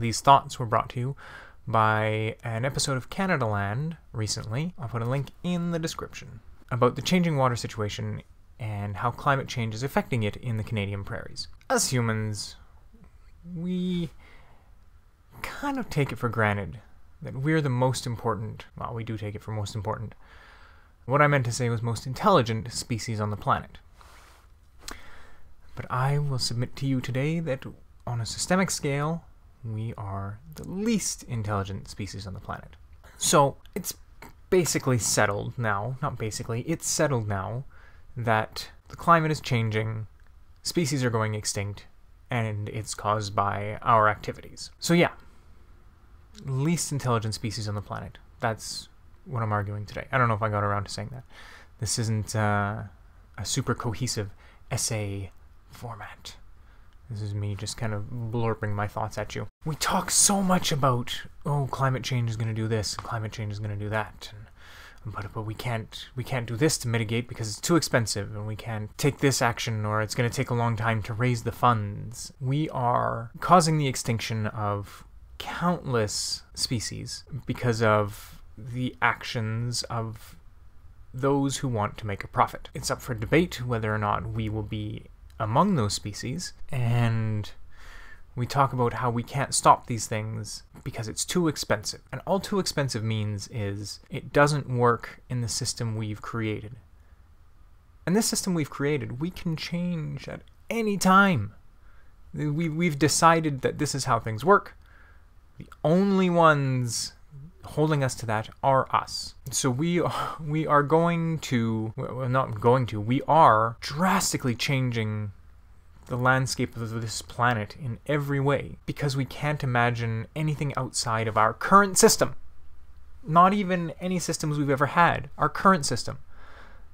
These thoughts were brought to you by an episode of Canadaland recently. I'll put a link in the description about the changing water situation and how climate change is affecting it in the Canadian prairies. As humans, we kind of take it for granted that we're the most important, well, we do take it for most important. What I meant to say was most intelligent species on the planet. But I will submit to you today that on a systemic scale, we are the least intelligent species on the planet. So it's basically settled now, not basically, it's settled now that the climate is changing, species are going extinct, and it's caused by our activities. So yeah, least intelligent species on the planet. That's what I'm arguing today. I don't know if I got around to saying that. This isn't a super cohesive essay format. This is me just kind of blurping my thoughts at you. We talk so much about, oh, climate change is going to do this, climate change is going to do that, but we can't do this to mitigate because it's too expensive, and we can't take this action, or it's going to take a long time to raise the funds. We are causing the extinction of countless species because of the actions of those who want to make a profit. It's up for debate whether or not we will be among those species, and we talk about how we can't stop these things because it's too expensive. And all too expensive means is it doesn't work in the system we've created. And this system we've created, we can change at any time. We've decided that this is how things work. The only ones holding us to that are us. So we are going to, well, not going to, we are drastically changing the landscape of this planet in every way because we can't imagine anything outside of our current system. Not even any systems we've ever had. Our current system.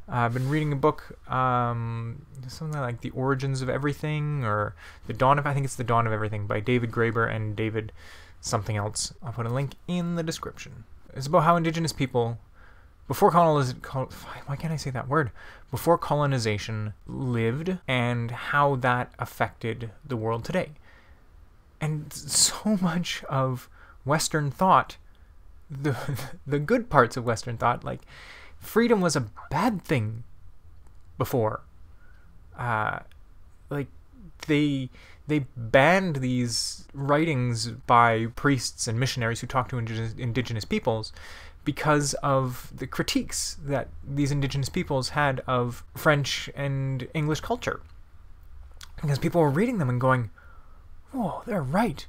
I've been reading a book, something like The Origins of Everything, or I think it's The Dawn of Everything by David Graeber and David something else. I'll put a link in the description. It's about how indigenous people, before colonization lived, and how that affected the world today. And so much of Western thought, the good parts of Western thought, like freedom was a bad thing before. Like they banned these writings by priests and missionaries who talked to indigenous peoples because of the critiques that these indigenous peoples had of French and English culture. Because people were reading them and going, whoa, they're right.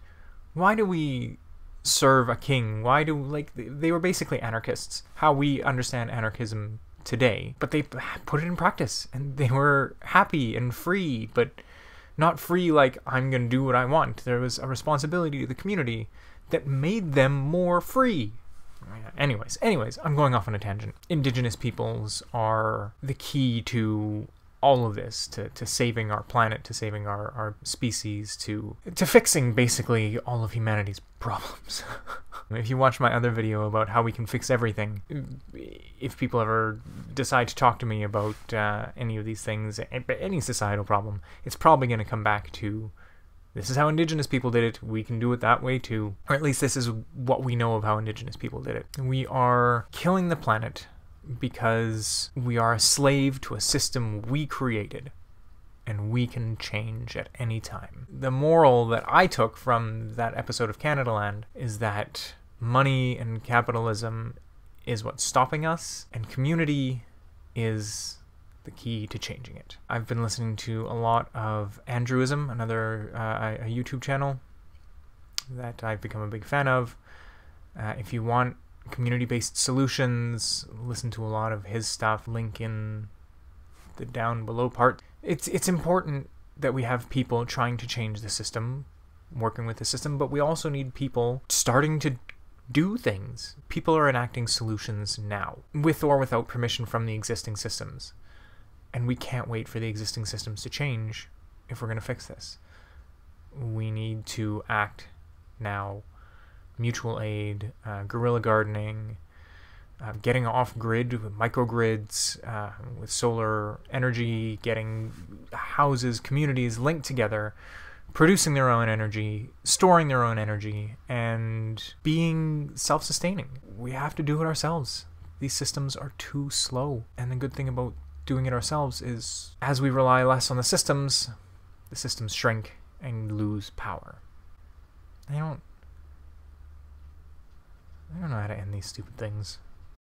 Why do we serve a king? They were basically anarchists, how we understand anarchism today. But they put it in practice, and they were happy and free, but not free like, I'm going to do what I want. There was a responsibility to the community that made them more free. Anyways, I'm going off on a tangent. Indigenous peoples are the key to all of this, to saving our planet, to saving our species, to fixing basically all of humanity's problems. If you watch my other video about how we can fix everything, if people ever decide to talk to me about any of these things, any societal problem, it's probably going to come back to, this is how indigenous people did it, we can do it that way too. Or at least this is what we know of how indigenous people did it. We are killing the planet because we are a slave to a system we created, and we can change at any time. The moral that I took from that episode of Canadaland is that money and capitalism is what's stopping us, and community is the key to changing it. I've been listening to a lot of Andrewism, another a YouTube channel that I've become a big fan of. If you want community-based solutions, listen to a lot of his stuff. Link in the down below part. It's important that we have people trying to change the system, working with the system, but we also need people starting to do things. People are enacting solutions now, with or without permission from the existing systems. And we can't wait for the existing systems to change if we're going to fix this. We need to act now. Mutual aid, guerrilla gardening, getting off-grid with microgrids, with solar energy, getting houses, communities linked together producing their own energy, storing their own energy, and being self-sustaining. We have to do it ourselves. These systems are too slow. And the good thing about doing it ourselves is, as we rely less on the systems shrink and lose power. I don't know how to end these stupid things.